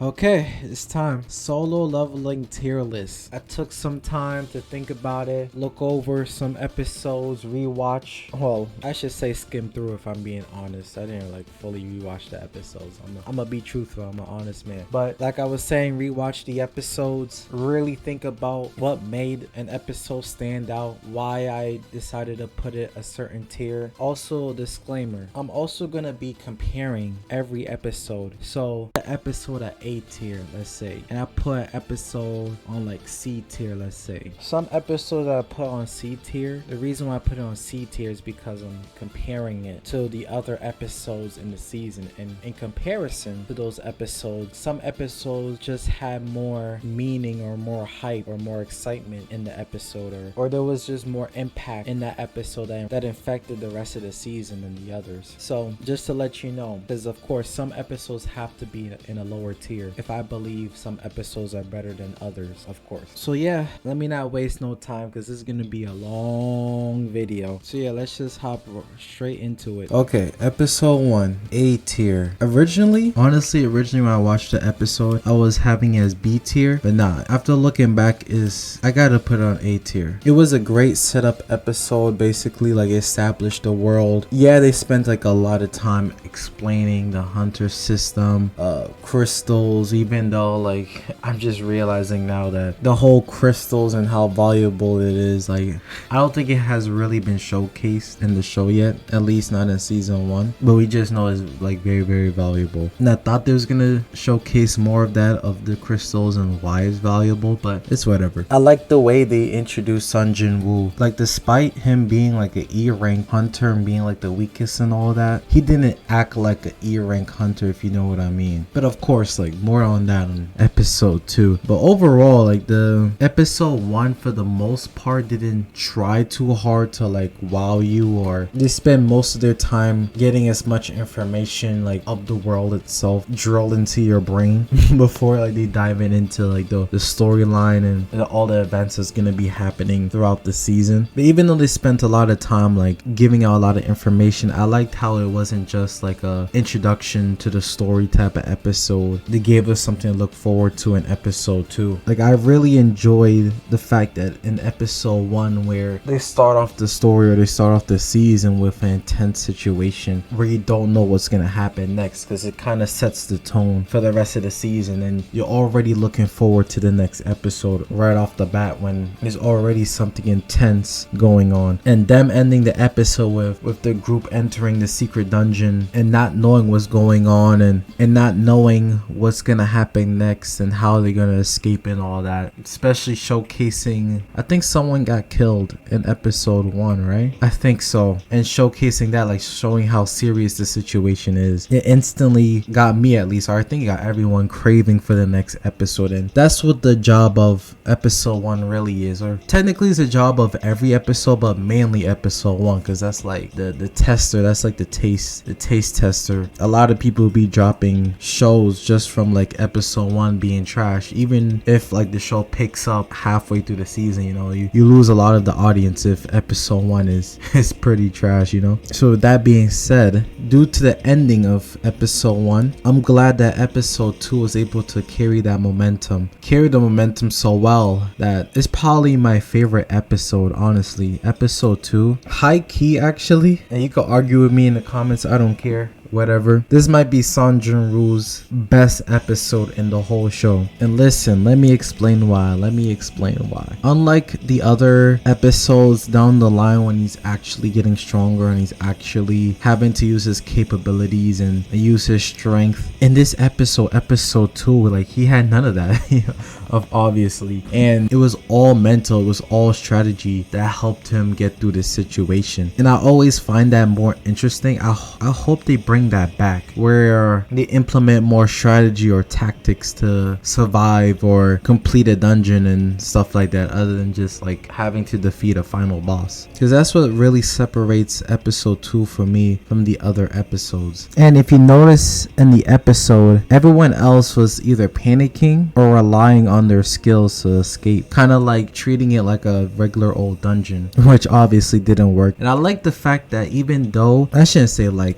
Okay, it's time. Solo leveling tier list. I took some time to think about it, look over some episodes, rewatch. Well, I should say skim through if I'm being honest. I didn't like fully rewatch the episodes. I'm gonna be truthful. I'm an honest man. But like I was saying, rewatch the episodes, really think about what made an episode stand out, why I decided to put it a certain tier. Also, disclaimer, I'm also gonna be comparing every episode. So the episode at A tier, let's say, and I put an episode on like C tier, let's say. Some episodes I put on C tier, the reason why I put it on C tier is because I'm comparing it to the other episodes in the season, and in comparison to those episodes, some episodes just had more meaning or more hype or more excitement in the episode, or there was just more impact in that episode that infected the rest of the season than the others. So just to let you know, because of course some episodes have to be in a lower tier if I believe some episodes are better than others, of course. So yeah, let me not waste no time because this is gonna be a long video. So yeah, let's just hop straight into it. Okay, episode 1, A tier. Honestly, when I watched the episode, I was having it as B tier, but nah, after looking back, I gotta put it on A tier. It was a great setup episode, basically, like established the world. Yeah, they spent like a lot of time explaining the hunter system, crystals, even though like I'm just realizing now that the whole crystals and how valuable it is, like I don't think it has really been showcased in the show yet, at least not in season 1, but we just know it's like very, very valuable. And I thought they was gonna showcase more of that, of the crystals and why it's valuable, but it's whatever. I like the way they introduced Sun Jin Woo. Like, despite him being like an E rank hunter and being like the weakest and all that, he didn't act like an E rank hunter, if you know what I mean. But of course, like more on that in episode 2. But overall, like the episode 1 for the most part didn't try too hard to like wow you, or they spend most of their time getting as much information like of the world itself drilled into your brain before like they dive into like the storyline and all the events that's gonna be happening throughout the season. But even though they spent a lot of time like giving out a lot of information, I liked how it wasn't just like a introduction to the story type of episode. They gave us something to look forward to in episode 2. Like, I really enjoyed the fact that in episode 1, where they start off the story or they start off the season with an intense situation where you don't know what's gonna happen next, because it kind of sets the tone for the rest of the season, and you're already looking forward to the next episode right off the bat when there's already something intense going on. And them ending the episode with the group entering the secret dungeon and not knowing what's going on, and not knowing what's gonna happen next and how they're gonna escape and all that, especially showcasing, I think someone got killed in episode 1, right? I think so. And showcasing that, like showing how serious the situation is, it instantly got me, at least, or I think it got everyone craving for the next episode. And that's what the job of episode 1 really is, or technically it's a job of every episode, but mainly episode 1, because that's like the tester, that's like the taste tester. A lot of people be dropping shows just from like episode 1 being trash. Even if like the show picks up halfway through the season, you know, you lose a lot of the audience if episode 1 is pretty trash, you know. So with that being said, due to the ending of episode 1, I'm glad that episode 2 was able to carry the momentum so well that it's probably my favorite episode, honestly. Episode 2, high key actually, and you can argue with me in the comments, I don't care, whatever, this might be Sun Jin Woo's best episode in the whole show. And listen, let me explain why. Unlike the other episodes down the line when he's actually getting stronger and he's actually having to use his capabilities and use his strength, in this episode 2, like he had none of that obviously, and it was all mental, it was all strategy that helped him get through this situation. And I always find that more interesting. I hope they bring that back, where they implement more strategy or tactics to survive or complete a dungeon and stuff like that, other than just like having to defeat a final boss, because that's what really separates episode 2 for me from the other episodes. And if you notice in the episode, everyone else was either panicking or relying on their skills to escape, kind of like treating it like a regular old dungeon, which obviously didn't work. And I like the fact that even though, I shouldn't say like,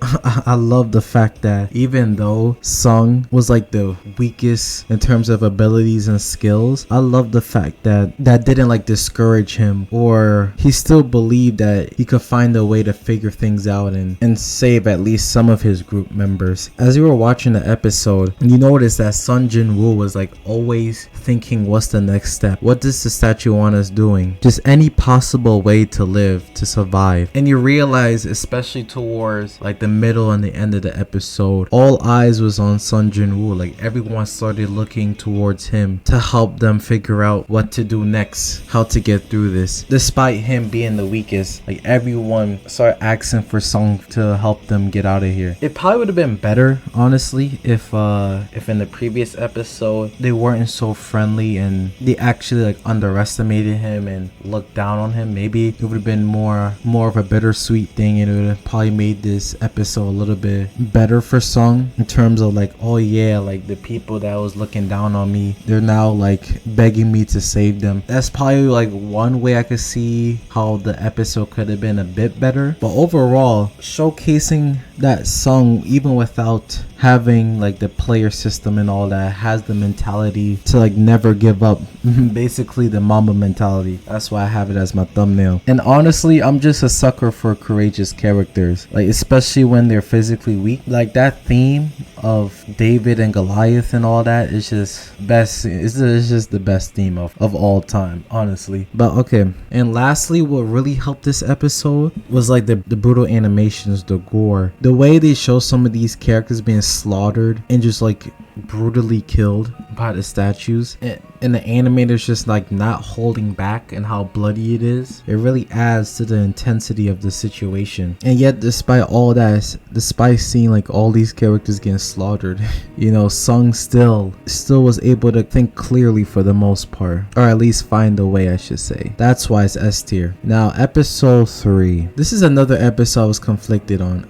I love the fact that even though Sung was like the weakest in terms of abilities and skills, I love the fact that that didn't like discourage him, or he still believed that he could find a way to figure things out and save at least some of his group members. As you were watching the episode, you noticed that Sun Jin-woo was like always thinking, what's the next step? What does the statue want us doing? Just any possible way to live, to survive. And you realize, especially towards like the middle and the end of the episode, all eyes was on Sun Jin-woo. Like everyone started looking towards him to help them figure out what to do next, how to get through this. Despite him being the weakest, like everyone started asking for Sung to help them get out of here. It probably would have been better, honestly, if in the previous episode they weren't so friendly and they actually like underestimated him and looked down on him. Maybe it would have been more of a bittersweet thing, and it would have probably made this episode a little bit better for Sung in terms of like, oh yeah, like the people that was looking down on me, they're now like begging me to save them. That's probably like one way I could see how the episode could have been a bit better. But overall, showcasing that Sung, even without having like the player system and all that, has the mentality to like never give up. Basically the Mamba mentality. That's why I have it as my thumbnail. And honestly, I'm just a sucker for courageous characters, like especially when they're physically weak. Like that theme of David and Goliath and all that is just best. It's just the best theme of all time, honestly. But okay, and lastly, what really helped this episode was like the brutal animations, the gore, the way they show some of these characters being slaughtered and just like brutally killed by the statues, and the animators just like not holding back and how bloody it is. It really adds to the intensity of the situation. And yet despite all that, despite seeing like all these characters getting slaughtered, you know, Sung still was able to think clearly for the most part, or at least find a way, I should say. That's why it's S tier. Now episode 3, this is another episode I was conflicted on.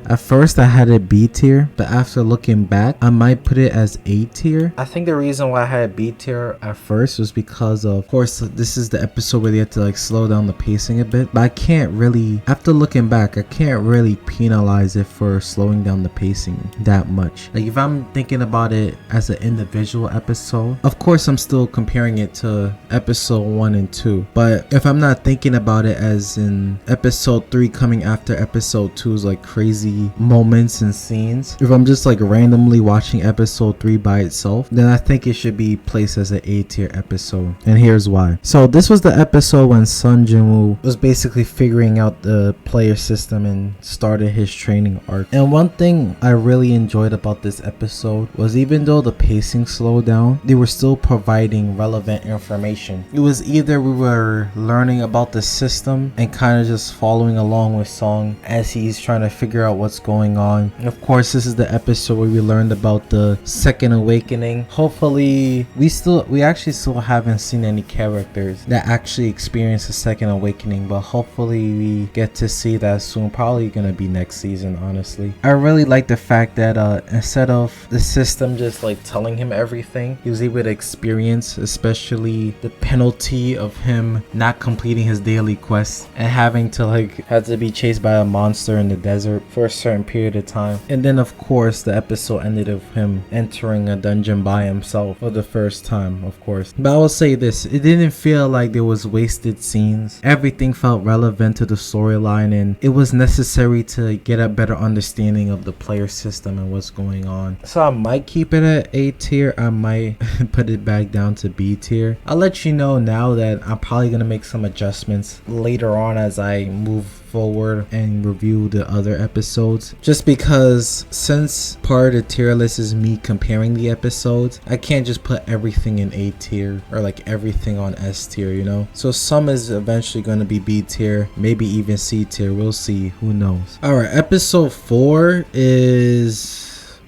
At first I had it B tier, but after looking back, I might put it as A tier. I think the reason why I had it B tier at first was because of course, this is the episode where they had to like slow down the pacing a bit. But I can't really, after looking back, I can't really penalize it for slowing down the pacing that much. Like if I'm thinking about it as an individual episode, of course I'm still comparing it to episode 1 and 2. But if I'm not thinking about it as in episode 3 coming after episode 2's like crazy moments and scenes, if I'm just like randomly watching episode 3 by itself, then I think it should be placed as an A tier episode, and here's why. So this was the episode when Sun Jin-woo was basically figuring out the player system and started his training arc. And one thing I really enjoyed about this episode was even though the pacing slowed down, they were still providing relevant information. It was either we were learning about the system and kind of just following along with Sung as he's trying to figure out what's going on. And of course, this is the episode where we learned about the second awakening. Hopefully, we actually still haven't seen any characters that actually experience a second awakening, but hopefully we get to see that soon. Probably gonna be next season, honestly. I really like the fact that instead of the system just like telling him everything, he was able to experience, especially the penalty of him not completing his daily quest and having to had to be chased by a monster in the desert for a certain period of time. And then of course the episode ended with him entering a dungeon by himself for the first time, of course. But I will say this, it didn't feel like there was wasted scenes. Everything felt relevant to the storyline, and it was necessary to get a better understanding of the player system and what's going on. So I might keep it at A tier, I might put it back down to B tier. I'll let you know now that I'm probably gonna make some adjustments later on as I move forward and review the other episodes, just because since part of the tier list is me comparing the episodes, I can't just put everything in A tier or like everything on S tier, you know. So some is eventually going to be B tier, maybe even C tier, we'll see, who knows. All right, episode 4 is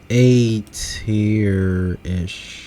A tier ish.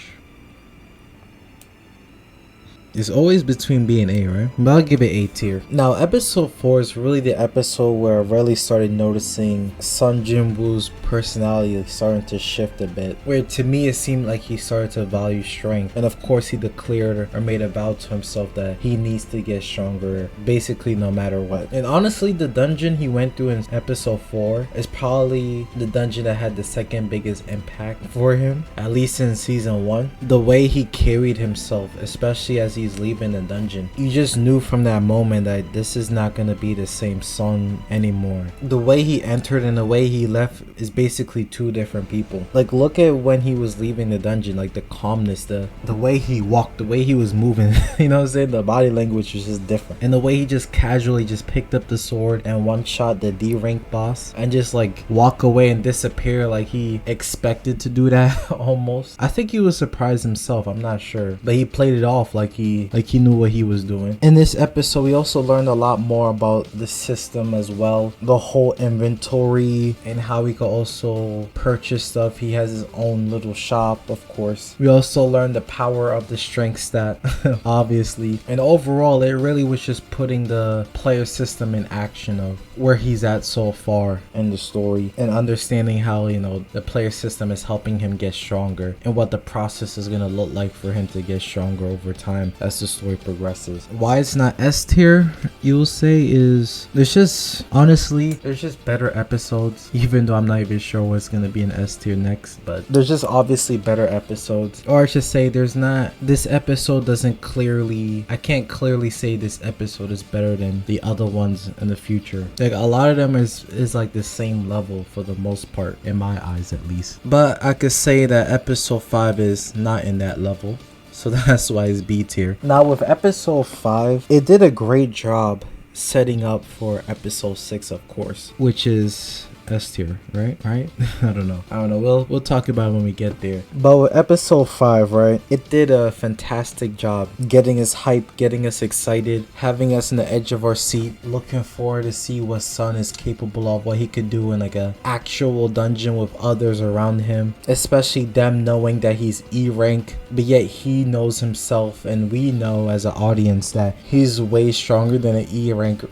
It's always between B and A, right? But I'll give it A tier. Now, episode 4 is really the episode where I really started noticing Sun Jin-woo's personality starting to shift a bit. Where to me, it seemed like he started to value strength. And of course, he declared or made a vow to himself that he needs to get stronger, basically no matter what. And honestly, the dungeon he went through in episode 4 is probably the dungeon that had the second biggest impact for him, at least in season 1. The way he carried himself, especially as he's leaving the dungeon, you just knew from that moment that this is not going to be the same Sun anymore. The way he entered and the way he left is basically two different people. Like, look at when he was leaving the dungeon, like the calmness, the way he walked, the way he was moving, you know what I'm saying? The body language was just different. And the way he just casually just picked up the sword and one shot the D rank boss and just like walk away and disappear, like he expected to do that almost. I think he was surprised himself, I'm not sure, but he played it off like he knew what he was doing. In this episode, we also learned a lot more about the system as well, the whole inventory and how he could also purchase stuff. He has his own little shop, of course. We also learned the power of the strength stat obviously, and overall it really was just putting the player system in action of where he's at so far in the story and understanding how, you know, the player system is helping him get stronger and what the process is going to look like for him to get stronger over time as the story progresses. Why it's not S tier, you'll say, is there's just better episodes, even though I'm not even sure what's going to be an S tier next, but there's just obviously better episodes. Or I should say this episode doesn't I can't clearly say this episode is better than the other ones in the future. Like, a lot of them is like the same level for the most part, in my eyes at least. But I could say that episode 5 is not in that level, so that's why it's B tier. Now with episode 5, it did a great job setting up for episode 6, of course, which is S tier, right? I don't know. We'll talk about it when we get there. But with episode 5, right, it did a fantastic job getting us hyped, getting us excited, having us in the edge of our seat, looking forward to see what Sun is capable of, what he could do in like a actual dungeon with others around him, especially them knowing that he's E rank, but yet he knows himself, and we know as an audience that he's way stronger than an E rank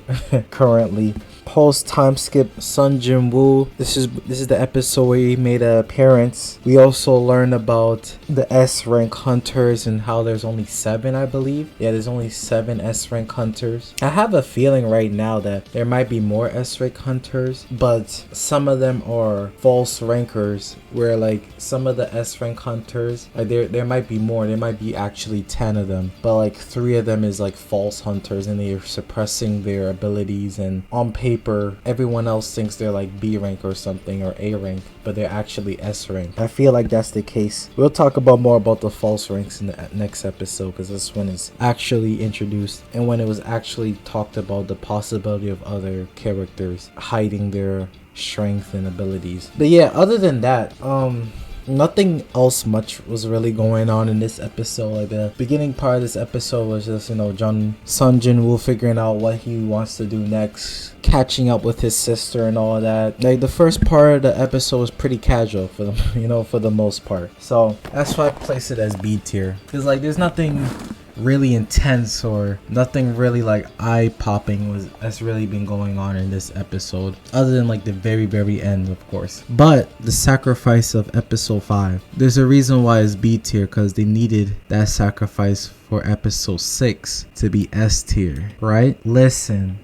currently. Post time skip Sun Jin-woo. This is the episode where he made an appearance. We also learned about the S rank hunters and how there's only 7, I believe. Yeah, there's only 7 S rank hunters. I have a feeling right now that there might be more S rank hunters, but some of them are false rankers, where like some of the S rank hunters, like there might be more. There might be actually 10 of them, but like 3 of them is like false hunters and they're suppressing their abilities, and on paper everyone else thinks they're like B rank or something, or A rank, but they're actually S rank. I feel like that's the case. We'll talk about more about the false ranks in the next episode, because this one is actually introduced and when it was actually talked about the possibility of other characters hiding their strength and abilities. But yeah, other than that, nothing else much was really going on in this episode. Like, the beginning part of this episode was just, you know, Sun Jin-woo figuring out what he wants to do next, catching up with his sister and all of that. Like, the first part of the episode was pretty casual for them, you know, for the most part. So that's why I place it as B tier, because like there's nothing really intense or nothing really like eye-popping that's really been going on in this episode, other than like the very end, of course. But the sacrifice of episode 5, there's a reason why it's B tier, because they needed that sacrifice for episode 6 to be S tier, right? Listen.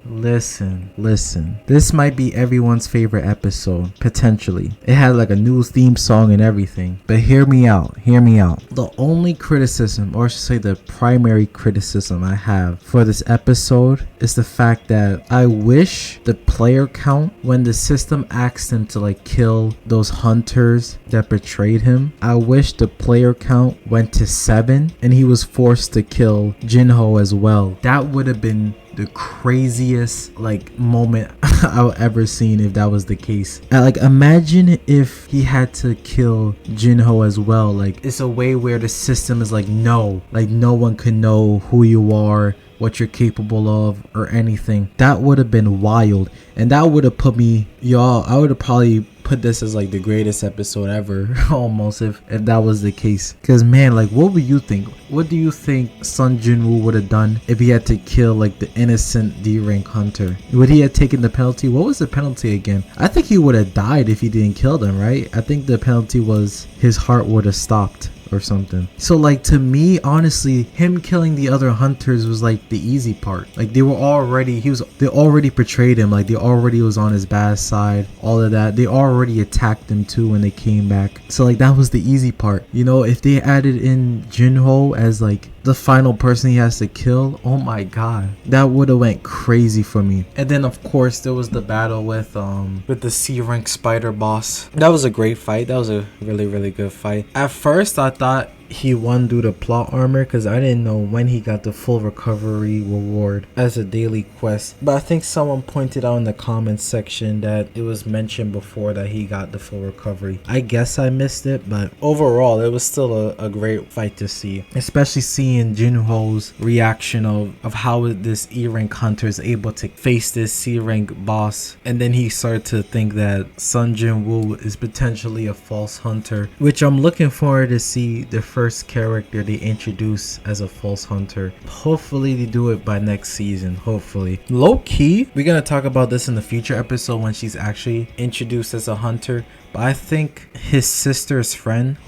This might be everyone's favorite episode, potentially. It had like a new theme song and everything. But hear me out. The only criticism, or I should say the primary criticism I have for this episode, is the fact that I wish the player count, when the system asked him to like kill those hunters that betrayed him, I wish the player count went to 7 and he was forced to kill Jinho as well. That would have been the craziest like moment I've ever seen if that was the case. And, like, imagine if he had to kill Jinho as well. Like, it's a way where the system is like no one can know who you are, what you're capable of, or anything. That would have been wild, and that would have put me, I would have probably put this as like the greatest episode ever almost if that was the case. Because man, like what would you think? What do you think Sun Jinwoo would have done if he had to kill like the innocent D rank hunter? Would he have taken the penalty? What was the penalty again? I think he would have died if he didn't kill them, right? I think the penalty was his heart would have stopped or something. So like to me, honestly, him killing the other hunters was like the easy part. Like they already portrayed him, like they already was on his bad side, all of that. They already attacked him too when they came back. So like that was the easy part. You know, if they added in Jinho as like the final person he has to kill, oh my god, that would have went crazy for me. And then of course there was the battle with the C rank spider boss. That was a great fight. That was a really good fight. At first I thought he won due to plot armor because I didn't know when he got the full recovery reward as a daily quest, but I think someone pointed out in the comments section that it was mentioned before that he got the full recovery. I guess I missed it, but overall it was still a great fight to see, especially seeing Jinho's reaction of how this E rank hunter is able to face this C rank boss, and then he started to think that Sun Jinwoo is potentially a false hunter, which I'm looking forward to see the first character they introduce as a false hunter. Hopefully they do it by next season. Hopefully. Low key, we're gonna talk about this in the future episode when she's actually introduced as a hunter. But I think his sister's friend,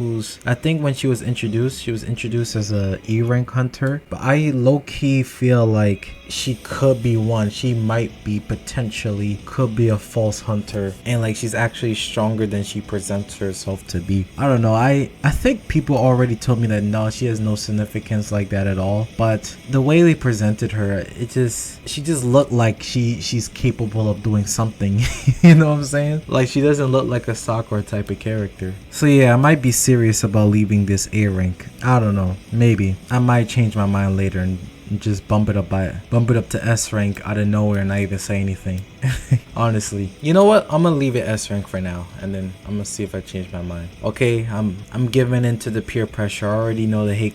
I think when she was introduced as a E rank hunter. But I low-key feel like she could be one. She might be could be a false hunter. And like she's actually stronger than she presents herself to be. I don't know. I think people already told me that no, she has no significance like that at all. But the way they presented her, she just looked like she's capable of doing something. You know what I'm saying? Like she doesn't look like a Sakura type of character. So yeah, I might be serious about leaving this A rank. I don't know. Maybe. I might change my mind later and just bump it up to S rank out of nowhere and not even say anything. Honestly, you know what, I'm gonna leave it S rank for now, and then I'm gonna see if I change my mind. Okay, I'm giving in to the peer pressure. I already know the hate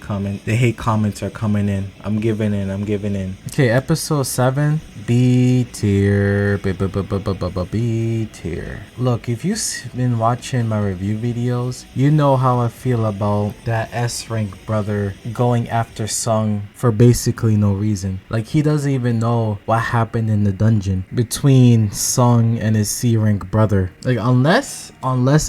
comments are coming in. I'm giving in. Okay, episode 7, B tier. B tier. Look, if you've been watching my review videos, you know how I feel about that S rank brother going after Sung for basically no reason. Like he doesn't even know what happened in the dungeon between Sung and his C rank brother. Like unless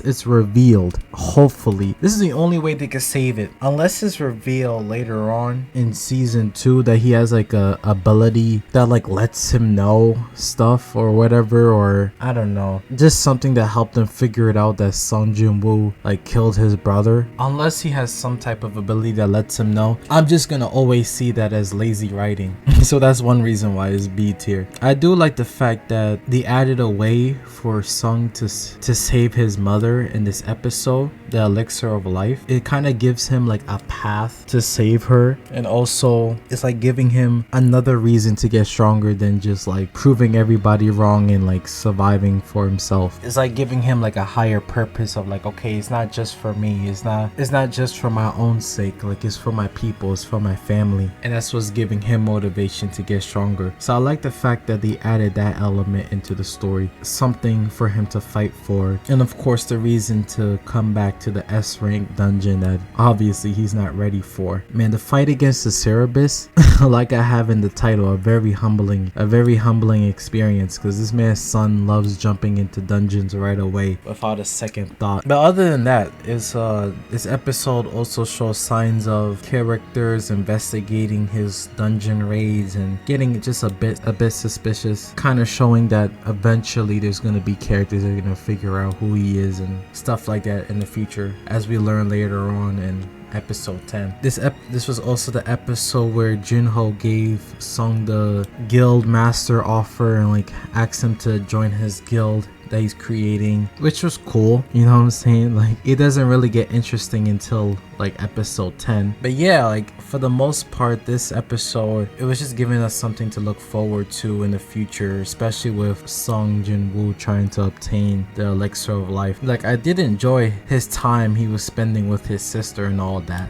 it's revealed, hopefully this is the only way they could save it, unless it's revealed later on in season 2 that he has like a ability that like lets him know stuff or whatever, or I don't know, just something that helped him figure it out that Sung Jinwoo like killed his brother. Unless he has some type of ability that lets him know, I'm just gonna always see that as lazy writing. So that's one reason why it's B tier. I do like the fact that they added a way for Sung to save his mother in this episode, the elixir of life. It kind of gives him like a path to save her, and also it's like giving him another reason to get stronger than just like proving everybody wrong and like surviving for himself. It's like giving him like a higher purpose of like, okay, it's not just for me, it's not just for my own sake, like it's for my people, it's for my family, and that's what's giving him motivation to get stronger. So I like the fact that they added that element into the story, something for him to fight for, and of course the reason to come back to the S rank dungeon that obviously he's not ready for. Man, the fight against the Cerebus, like I have in the title, a very humbling experience, because this man's son loves jumping into dungeons right away without a second thought. But other than that, this episode also shows signs of characters investigating his dungeon raids and getting just a bit suspicious, kind of showing that eventually there's going to be characters that are going to figure out who he is and stuff like that in the future, as we learn later on in episode 10. This was also the episode where Jinho gave Sung the guild master offer and like asked him to join his guild that he's creating, which was cool. You know what I'm saying? Like it doesn't really get interesting until like episode 10. But yeah, like for the most part, this episode, it was just giving us something to look forward to in the future, especially with Sung Jinwoo trying to obtain the elixir of life. Like I did enjoy his time he was spending with his sister and all that.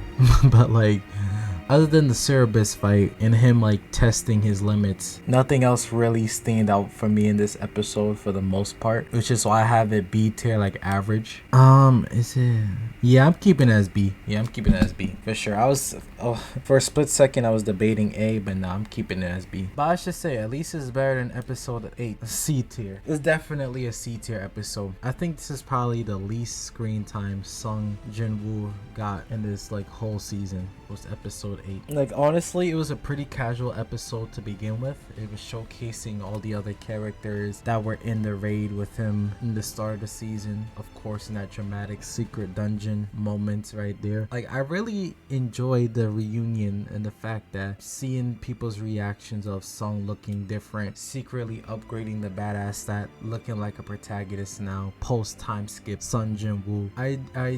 But like Other than the Cerebus fight and him like testing his limits, nothing else really stand out for me in this episode for the most part, which is why I have it B tier, like average. Is it? Yeah, I'm keeping it as B. Yeah, I'm keeping it as B for sure. I was for a split second I was debating A, but no, I'm keeping it as B. But I should say at least it's better than episode 8. C tier. It's definitely a C tier episode. I think this is probably the least screen time Sung Jin-woo got in this like whole season. Was episode 8. Like honestly, it was a pretty casual episode to begin with. It was showcasing all the other characters that were in the raid with him in the start of the season, of course, in that dramatic secret dungeon moments right there. Like I really enjoyed the reunion and the fact that seeing people's reactions of Sung looking different, secretly upgrading the badass stat, looking like a protagonist now post time skip Sung Jin-woo. I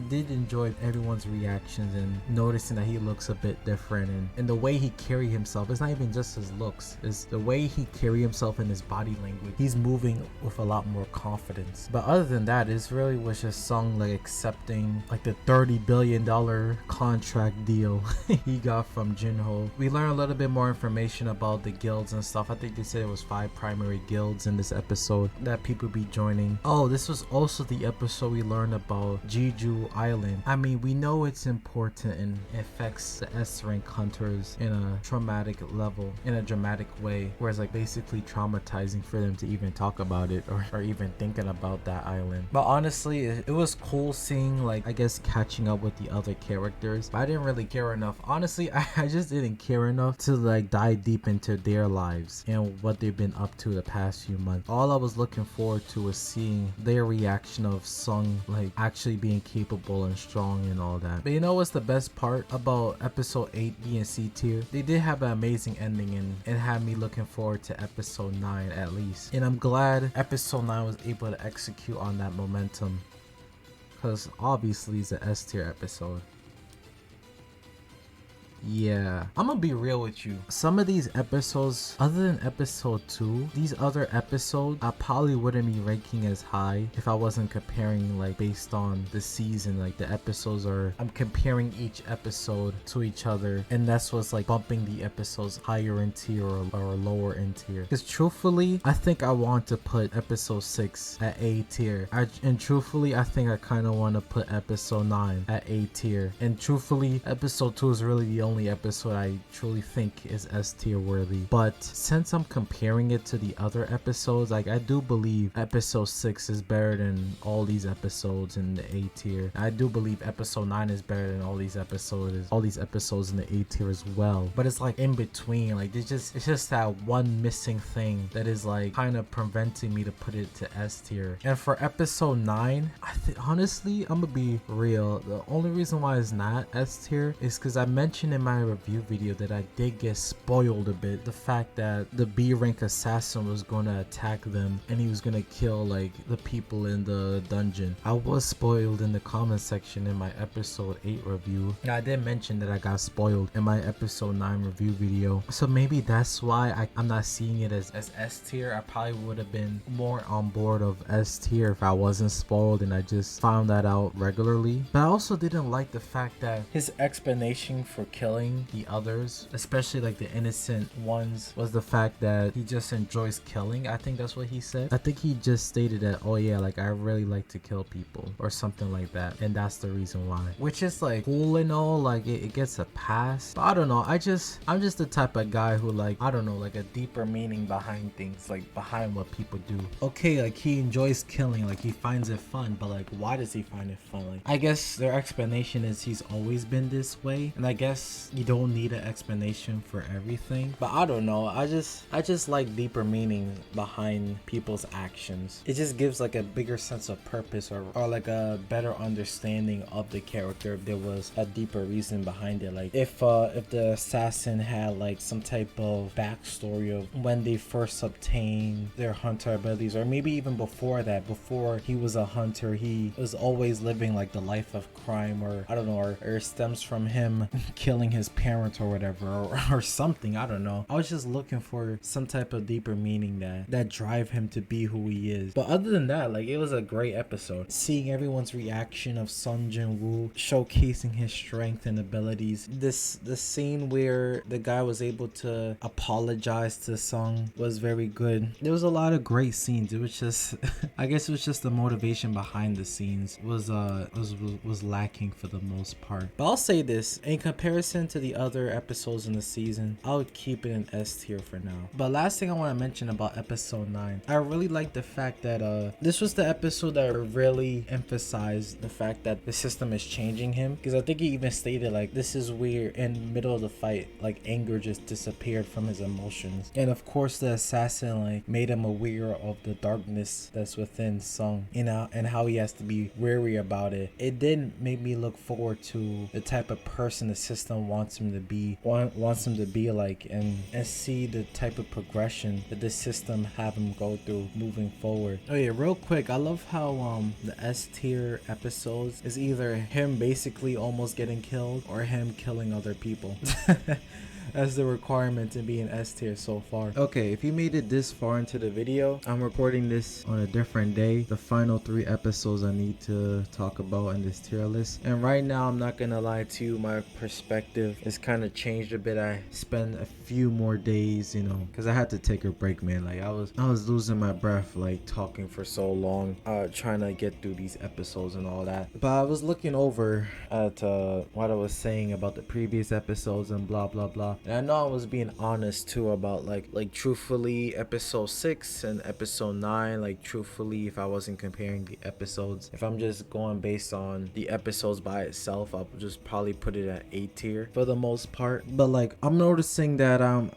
did enjoy everyone's reactions and noticing that he looks a bit different, and the way he carry himself. It's not even just his looks, it's the way he carry himself and his body language. He's moving with a lot more confidence. But other than that, it's really was just Sung like accepting like the $30 billion contract deal he got from Jinho. We learn a little bit more information about the guilds and stuff. I think they said it was 5 primary guilds in this episode that people be joining. Oh, this was also the episode we learned about Jeju Island. I mean, we know it's important and affects the S rank hunters in a traumatic level, in a dramatic way, whereas like basically traumatizing for them to even talk about it or even thinking about that island. But honestly, it was cool seeing like, I guess, catching up with the other characters, but I didn't really care enough. Honestly, I just didn't care enough to like dive deep into their lives and what they've been up to the past few months. All I was looking forward to was seeing their reaction of Sung like actually being capable and strong and all that. But you know what's the best part about episode 8 being C tier? They did have an amazing ending and had me looking forward to episode 9 at least. And I'm glad episode 9 was able to execute on that momentum, because obviously it's an S tier episode. Yeah, I'm gonna be real with you. Some of these episodes, other than episode 2, these other episodes I probably wouldn't be ranking as high if I wasn't comparing like based on the season. Like the episodes are, I'm comparing each episode to each other, and that's what's like bumping the episodes higher in tier or lower in tier. Because truthfully, I think I want to put episode 6 at A tier. And truthfully, I think I kind of want to put episode 9 at A tier. And truthfully, episode 2 is really the only episode I truly think is S tier worthy. But since I'm comparing it to the other episodes, like I do believe episode 6 is better than all these episodes in the A tier. I do believe episode 9 is better than all these episodes in the A tier as well. But it's like in between, like it's just that one missing thing that is like kind of preventing me to put it to S tier. And for episode 9, honestly, I'm gonna be real, the only reason why it's not S tier is because I mentioned in my review video that I did get spoiled a bit. The fact that the B rank assassin was going to attack them and he was going to kill like the people in the dungeon. I was spoiled in the comment section in my episode 8 review. And I did mention that I got spoiled in my episode 9 review video. So maybe that's why I'm not seeing it as S tier. I probably would have been more on board of S tier if I wasn't spoiled and I just found that out regularly. But I also didn't like the fact that his explanation for killing the others, especially like the innocent ones, was the fact that he just enjoys killing. I think that's what he said. I think he just stated that, oh yeah, like I really like to kill people or something like that, and that's the reason why, which is like cool and all, like it gets a pass. But I don't know, I'm just the type of guy who like, I don't know, like a deeper meaning behind things, like behind what people do. Okay, like he enjoys killing, like he finds it fun, but like why does he find it fun? Like I guess their explanation is he's always been this way, and I guess you don't need an explanation for everything. But I don't know, I just like deeper meaning behind people's actions. It just gives like a bigger sense of purpose or like a better understanding of the character if there was a deeper reason behind it. Like if the assassin had like some type of backstory of when they first obtained their hunter abilities, or maybe even before that, before he was a hunter, he was always living like the life of crime, or I don't know, or it stems from him killing killing his parents or whatever, or something. I don't know. I was just looking for some type of deeper meaning that drive him to be who he is. But other than that, like, it was a great episode. Seeing everyone's reaction of Sung Jin-woo showcasing his strength and abilities. The scene where the guy was able to apologize to Sung was very good. There was a lot of great scenes. It was just I guess it was just the motivation behind the scenes was lacking for the most part. But I'll say this, in comparison to the other episodes in the season, I would keep it in S tier for now. But last thing I want to mention about episode 9, I really like the fact that this was the episode that really emphasized the fact that the system is changing him, because I think he even stated like, this is where in the middle of the fight, like, anger just disappeared from his emotions. And of course the assassin like made him aware of the darkness that's within Sung, you know, and how he has to be wary about it. It did make me look forward to the type of person the system wants him to be, like, and see the type of progression that the system have him go through moving forward. Oh yeah, real quick, I love how the S tier episodes is either him basically almost getting killed or him killing other people. As the requirement to be an S tier so far. Okay, if you made it this far into the video, I'm recording this on a different day. The final 3 episodes I need to talk about in this tier list. And right now, I'm not gonna lie to you, my perspective has kind of changed a bit. I spent a few more days, you know, because I had to take a break, man. Like, I was losing my breath, like, talking for so long, trying to get through these episodes and all that. But I was looking over at what I was saying about the previous episodes and blah blah blah. And I know I was being honest too about like truthfully episode 6 and episode 9, like, truthfully, if I wasn't comparing the episodes, if I'm just going based on the episodes by itself, I'll just probably put it at A tier for the most part. But like, I'm noticing that I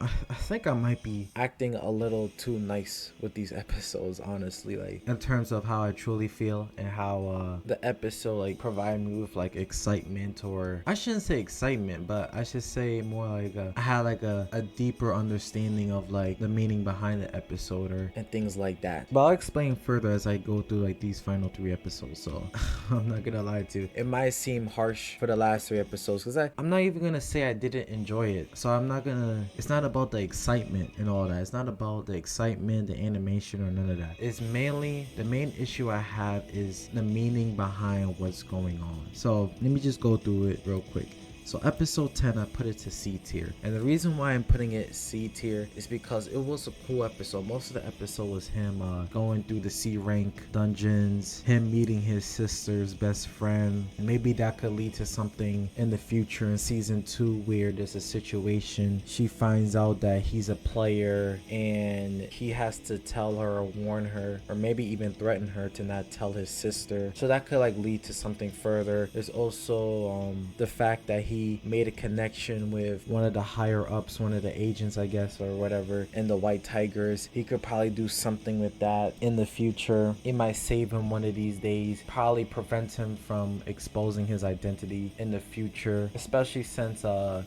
think I might be acting a little too nice with these episodes, honestly, like, in terms of how I truly feel and how the episode like provided me with like excitement, or I shouldn't say excitement, but I should say more like I had like a deeper understanding of like the meaning behind the episode and things like that. But I'll explain further as I go through like these final 3 episodes. So I'm not gonna lie to you, it might seem harsh for the last 3 episodes because I'm not even gonna say I didn't enjoy it. So I'm not gonna, it's not about the excitement and all that. It's not about the excitement, the animation, or none of that. It's mainly, the main issue I have is the meaning behind what's going on. So let me just go through it real quick. So episode 10, I put it to C tier. And the reason why I'm putting it C tier is because it was a cool episode. Most of the episode was him going through the C rank dungeons, him meeting his sister's best friend. Maybe that could lead to something in the future in season 2 where there's a situation. She finds out that he's a player and he has to tell her or warn her, or maybe even threaten her to not tell his sister. So that could like lead to something further. There's also the fact that he made a connection with one of the higher ups, one of the agents, I guess, or whatever, in the White Tigers. He could probably do something with that in the future. It might save him one of these days, probably prevent him from exposing his identity in the future, especially since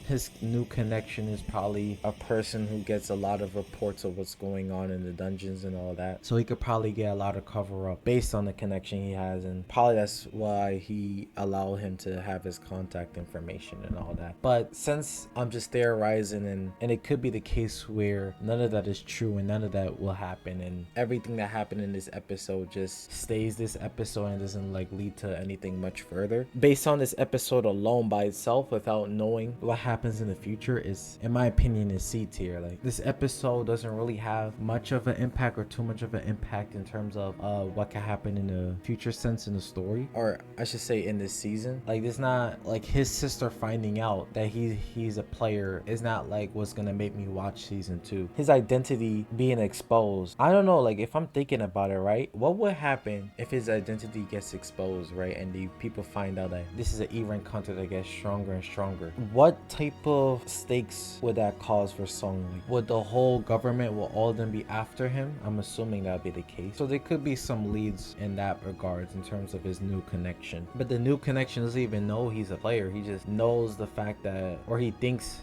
his new connection is probably a person who gets a lot of reports of what's going on in the dungeons and all that. So he could probably get a lot of cover up based on the connection he has, and probably that's why he allowed him to have his contact information and all that. But since I'm just theorizing, and it could be the case where none of that is true and none of that will happen, and everything that happened in this episode just stays this episode and doesn't like lead to anything much further. Based on this episode alone by itself, without knowing what happens in the future, is, in my opinion, is C tier. Like, this episode doesn't really have much of an impact, or too much of an impact in terms of what can happen in the future sense in the story, or I should say in this season. Like, it's not like his sister finding out that he's a player is not like what's gonna make me watch season 2. His identity being exposed, I don't know, like, if I'm thinking about it, right, what would happen if his identity gets exposed, right, and the people find out that this is an E rank hunter that gets stronger and stronger? What type of stakes would that cause for Sung? Like, would the whole government, will all of them be after him? I'm assuming that'd be the case. So there could be some leads in that regards in terms of his new connection. But the new connection doesn't even know he's a player. He just knows shows the fact that, or he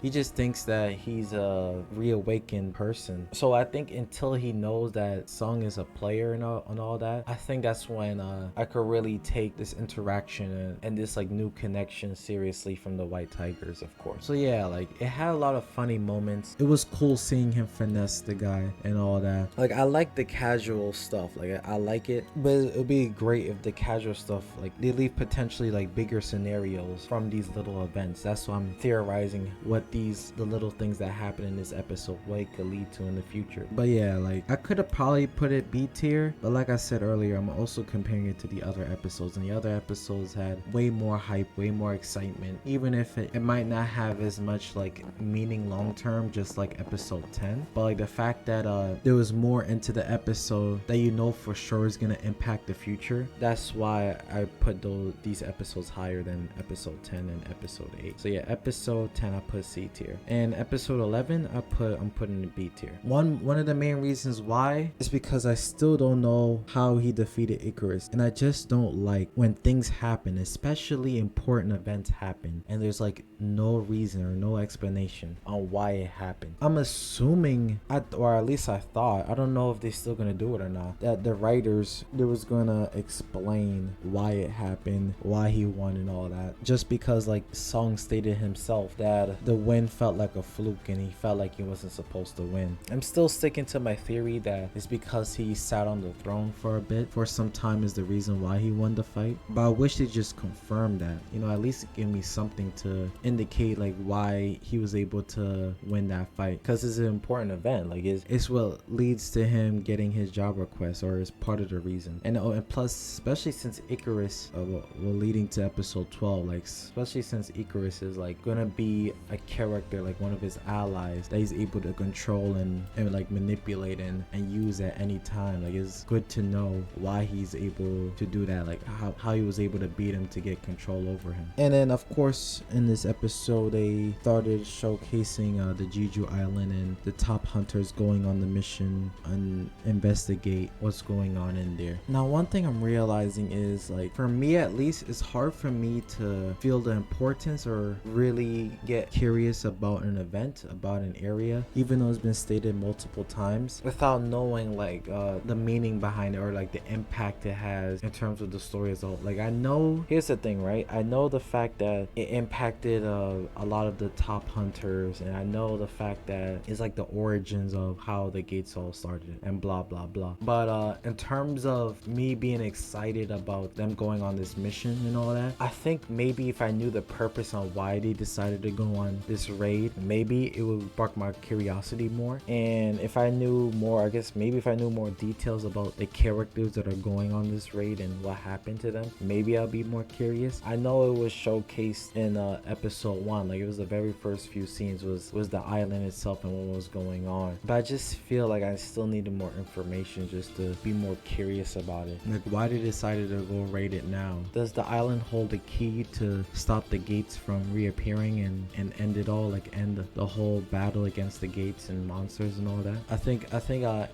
just thinks that he's a reawakened person. So I think until he knows that Sung is a player and all that, I think that's when I could really take this interaction and this like new connection seriously from the White Tigers, of course. So yeah, like it had a lot of funny moments. It was cool seeing him finesse the guy and all that. Like I like the casual stuff, like I like it, but it would be great if the casual stuff, like they leave potentially like bigger scenarios from these little events. That's why I'm theorizing what the little things that happen in this episode, what it could lead to in the future. But yeah, like I could have probably put it B tier, but like I said earlier, I'm also comparing it to the other episodes, and the other episodes had way more hype, way more excitement, even if it might not have as much like meaning long term, just like episode 10. But like the fact that there was more into the episode that you know for sure is gonna impact the future, that's why I put these episodes higher than episode 10 and episode 8. So yeah, episode 10 I put C tier, and episode 11 I'm putting in B tier. One of the main reasons why is because I still don't know how he defeated Icarus, and I just don't like when things happen, especially important events happen, and there's like no reason or no explanation on why it happened. I'm assuming, or at least I thought, I don't know if they're still gonna do it or not, that the writers, they was gonna explain why it happened, why he won and all that, just because like Song stated himself that the win felt like a fluke and he felt like he wasn't supposed to win. I'm still sticking to my theory that it's because he sat on the throne for a bit, for some time, is the reason why he won the fight. But I wish they just confirmed that, you know, at least give me something to indicate like why he was able to win that fight, because it's an important event. Like it's what leads to him getting his job request, or is part of the reason. And plus, especially since Icarus, well, leading to episode 12, like especially since Icarus is like gonna be a character, like one of his allies that he's able to control and like manipulate and use at any time. Like it's good to know why he's able to do that, like how he was able to beat him to get control over him. And then of course in this episode they started showcasing the Jeju Island and the top hunters going on the mission and investigate what's going on in there. Now one thing I'm realizing is, like for me at least, it's hard for me to feel the importance or really get curious about an event, about an area, even though it's been stated multiple times, without knowing like the meaning behind it, or like the impact it has in terms of the story as a whole. Like I know, here's the thing, right? I know the fact that it impacted a lot of the top hunters, and I know the fact that it's like the origins of how the gates all started and blah blah blah. But in terms of me being excited about them going on this mission and all that, I think maybe if I knew the purpose on why they decided to go on this raid, maybe it would spark my curiosity more. And if I knew more, I guess maybe if I knew more details about the characters that are going on this raid and what happened to them, maybe I'll be more curious. I know it was showcased in episode 1, like it was the very first few scenes was the island itself and what was going on, but I just feel like I still needed more information just to be more curious about it. Like why they decided to go raid it now? Does the island hold the key to stop the gates from reappearing and end it all, like end the whole battle against the gates and monsters and all that? I think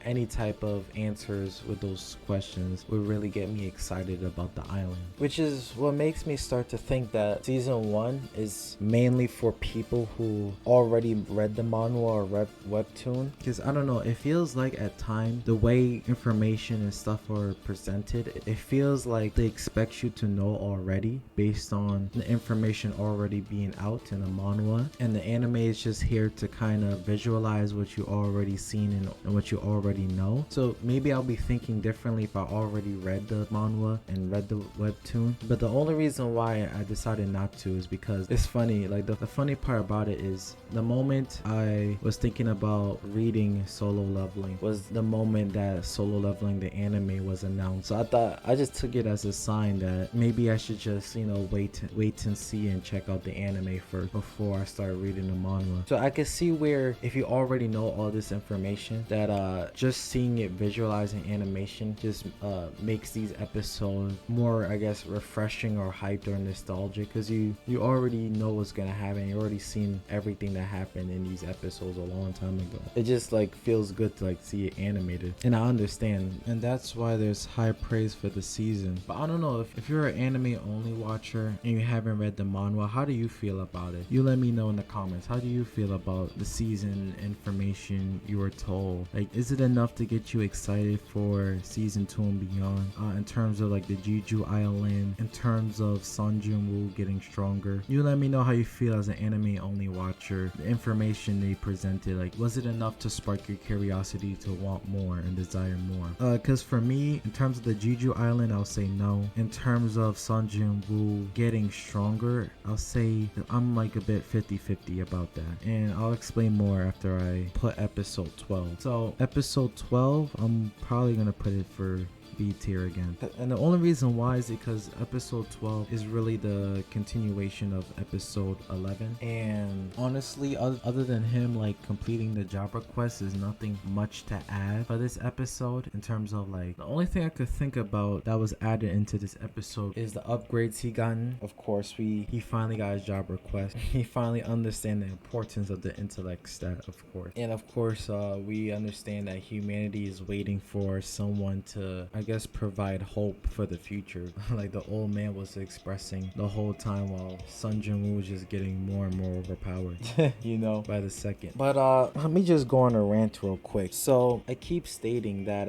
any type of answers with those questions would really get me excited about the island, which is what makes me start to think that season 1 is mainly for people who already read the manhwa or webtoon, because I don't know, it feels like at times the way information and stuff are presented, it feels like they expect you to know already based on the information already being out in the manhwa, and the anime is just here to kind of visualize what you already seen and what you already know. So maybe I'll be thinking differently if I already read the manhwa and read the webtoon. But the only reason why I decided not to is because it's funny. Like the funny part about it is the moment I was thinking about reading Solo Leveling was the moment that Solo Leveling the anime was announced. So I just took it as a sign that maybe I should just, you know, wait and see and check out the anime first before I start reading the manhwa. So I can see where if you already know all this information, that just seeing it visualized in animation just makes these episodes more, I guess, refreshing or hyped or nostalgic, because you already know what's gonna happen. You already seen everything that happened in these episodes a long time ago. It just like feels good to like see it animated, and I understand, and that's why there's high praise for the season. But I don't know, if you're an anime only watcher and you haven't read the manhwa, how do you feel about it? You let me know in the comments. How do you feel about the season information you were told? Like, is it enough to get you excited for season 2 and beyond? In terms of like the Jeju Island, in terms of Sun Jin-woo getting stronger. You let me know how you feel as an anime only watcher. The information they presented, like, was it enough to spark your curiosity to want more and desire more? Because for me, in terms of the Jeju Island, I'll say no. In terms of Sun Jin-woo getting stronger, I'll say I'm like a bit 50-50 about that, and I'll explain more after I put episode 12. So episode 12, I'm probably gonna put it for B tier again, and the only reason why is because episode 12 is really the continuation of episode 11, and honestly, other than him like completing the job request, is nothing much to add for this episode. In terms of like, the only thing I could think about that was added into this episode is the upgrades he gotten. Of course, he finally got his job request. He finally understand the importance of the intellect stat, of course, and of course we understand that humanity is waiting for someone to, I guess, provide hope for the future. Like the old man was expressing the whole time, while Sun Jin-woo was just getting more and more overpowered you know, by the second. But let me just go on a rant real quick. So I keep stating that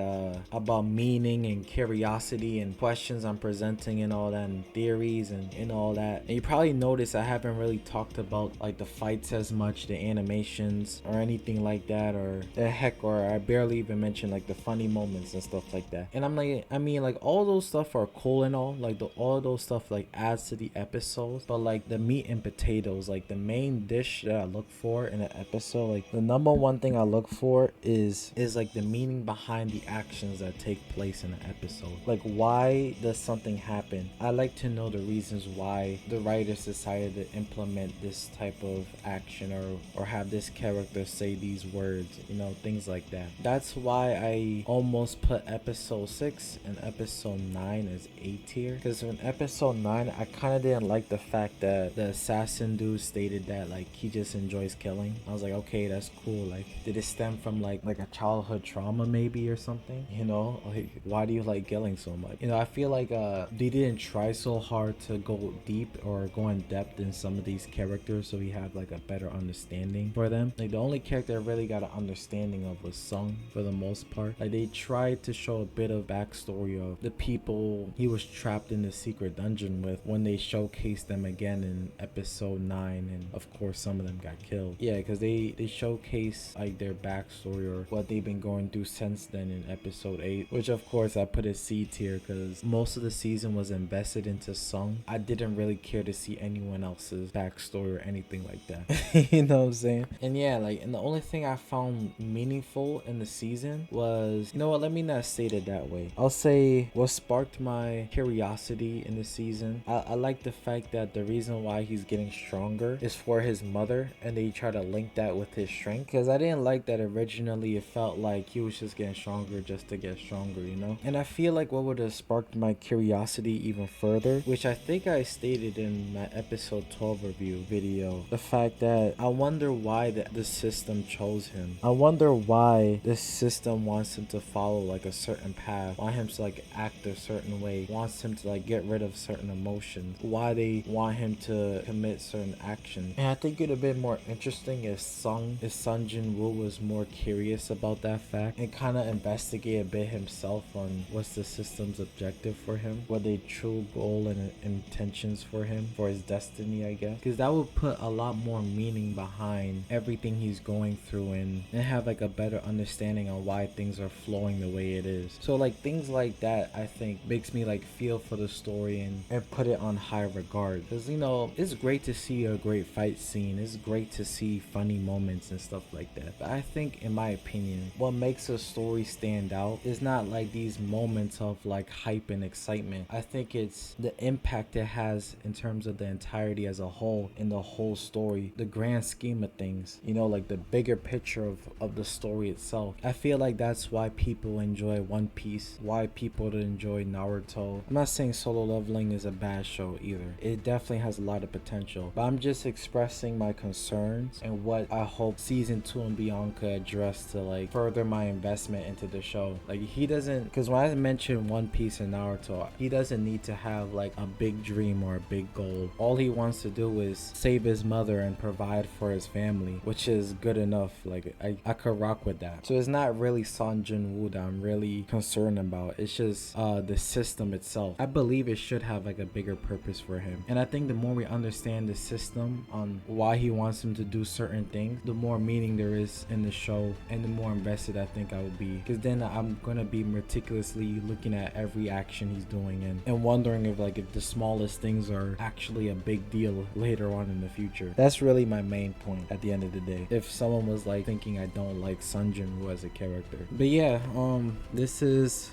about meaning and curiosity and questions I'm presenting and all that, and theories and all that. And you probably noticed I haven't really talked about like the fights as much, the animations or anything like that, or I barely even mentioned like the funny moments and stuff like that. And I'm like, I mean, like, all those stuff are cool and all, like all those stuff like adds to the episodes, but like the meat and potatoes, like the main dish that I look for in an episode, like the number one thing I look for is like the meaning behind the actions that take place in an episode. Like, why does something happen? I like to know the reasons why the writers decided to implement this type of action, or have this character say these words, you know, things like that. That's why I almost put episode 6 and episode 9 as A tier, because in episode 9 I kind of didn't like the fact that the assassin dude stated that like he just enjoys killing. I was like, okay, that's cool. Like, did it stem from like a childhood trauma maybe or something, you know? Like, why do you like killing so much? You know, I feel like they didn't try so hard to go deep or go in depth in some of these characters, so we have like a better understanding for them. Like, the only character I really got an understanding of was Sung for the most part. Like, they tried to show a bit of backstory of the people he was trapped in the secret dungeon with when they showcased them again in episode 9, and of course some of them got killed. Yeah, because they showcase like their backstory or what they've been going through since then in episode 8, which of course I put a C tier because most of the season was invested into Sung. I didn't really care to see anyone else's backstory or anything like that you know what I'm saying? And yeah, like, and the only thing I found meaningful in the season was, you know what, let me not state it that way. I'll say what sparked my curiosity in the season. I like the fact that the reason why he's getting stronger is for his mother, and they try to link that with his strength, because I didn't like that originally. It felt like he was just getting stronger just to get stronger, you know? And I feel like what would have sparked my curiosity even further, which I think I stated in my episode 12 review video, the fact that I wonder why the system chose him. I wonder why the system wants him to follow like a certain path, want him to like act a certain way, wants him to like get rid of certain emotions, why they want him to commit certain actions. And I think it'd have been more interesting if Sun Jin-woo was more curious about that fact and kind of investigate a bit himself on what's the system's objective for him, what their true goal and intentions for him, for his destiny, I guess, because that would put a lot more meaning behind everything he's going through, and have like a better understanding on why things are flowing the way it is. So like things like that, I think, makes me like feel for the story and put it on high regard, because, you know, it's great to see a great fight scene, it's great to see funny moments and stuff like that, but I think, in my opinion, what makes a story stand out is not like these moments of like hype and excitement. I think it's the impact it has in terms of the entirety as a whole, in the whole story, the grand scheme of things, you know, like the bigger picture of the story itself. I feel like that's why people enjoy One Piece why people enjoy Naruto. I'm not saying Solo Leveling is a bad show either. It definitely has a lot of potential, but I'm just expressing my concerns and what I hope season 2 and beyond could address to like further my investment into the show. Like he doesn't, because when I mentioned One Piece and Naruto, he doesn't need to have like a big dream or a big goal. All he wants to do is save his mother and provide for his family, which is good enough. Like I could rock with that. So it's not really Son Jin-woo that I'm really concerned about. It's just the system itself. I believe it should have like a bigger purpose for him, and I think the more we understand the system on why he wants him to do certain things, the more meaning there is in the show and the more invested I think I will be, because then I'm gonna be meticulously looking at every action he's doing and wondering if the smallest things are actually a big deal later on in the future. That's really my main point at the end of the day, if someone was like thinking I don't like Sun Jin-woo as a character. But yeah, this is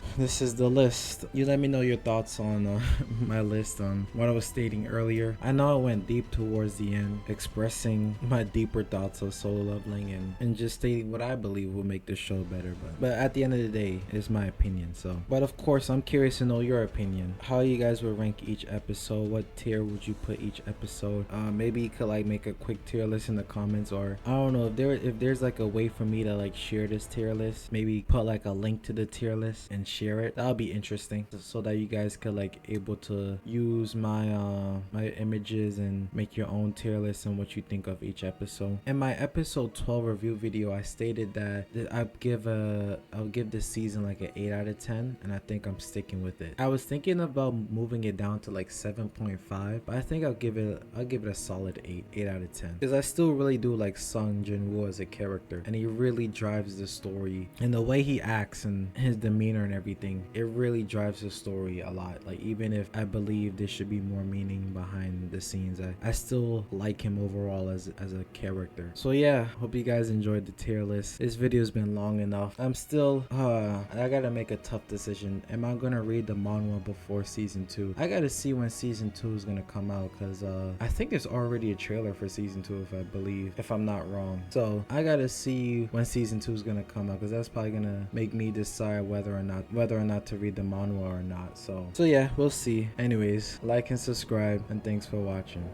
the list. You let me know your thoughts on my list on what I was stating earlier. I know I went deep towards the end, expressing my deeper thoughts of Solo Leveling and just stating what I believe will make the show better, but at the end of the day, it's my opinion. So, but of course I'm curious to know your opinion, how you guys would rank each episode. What tier would you put each episode? Maybe you could like make a quick tier list in the comments, or I don't know if there's like a way for me to like share this tier list, maybe put like a link to the tier list and share it. That'll be interesting, so that you guys could like able to use my my images and make your own tier list and what you think of each episode. In my episode 12 review video, I stated that I'll give this season like an 8 out of 10, and I think I'm sticking with it. I was thinking about moving it down to like 7.5, but I think I'll give it a solid 8 out of 10, because I still really do like Sung Jin-woo as a character, and he really drives the story, and the way he acts and his demeanor and everything, it really drives the story a lot. Like even if I believe there should be more meaning behind the scenes, I still like him overall as a character. So yeah, hope you guys enjoyed the tier list. This video's been long enough. I'm still I gotta make a tough decision. Am I gonna read the manhwa before season 2? I gotta see when season 2 is gonna come out, because I think there's already a trailer for season 2 if I'm not wrong. So I gotta see when season 2 is gonna come out, because that's probably gonna make me decide whether or not to read the manhwa or not. So yeah, we'll see. Anyways, like and subscribe, and thanks for watching.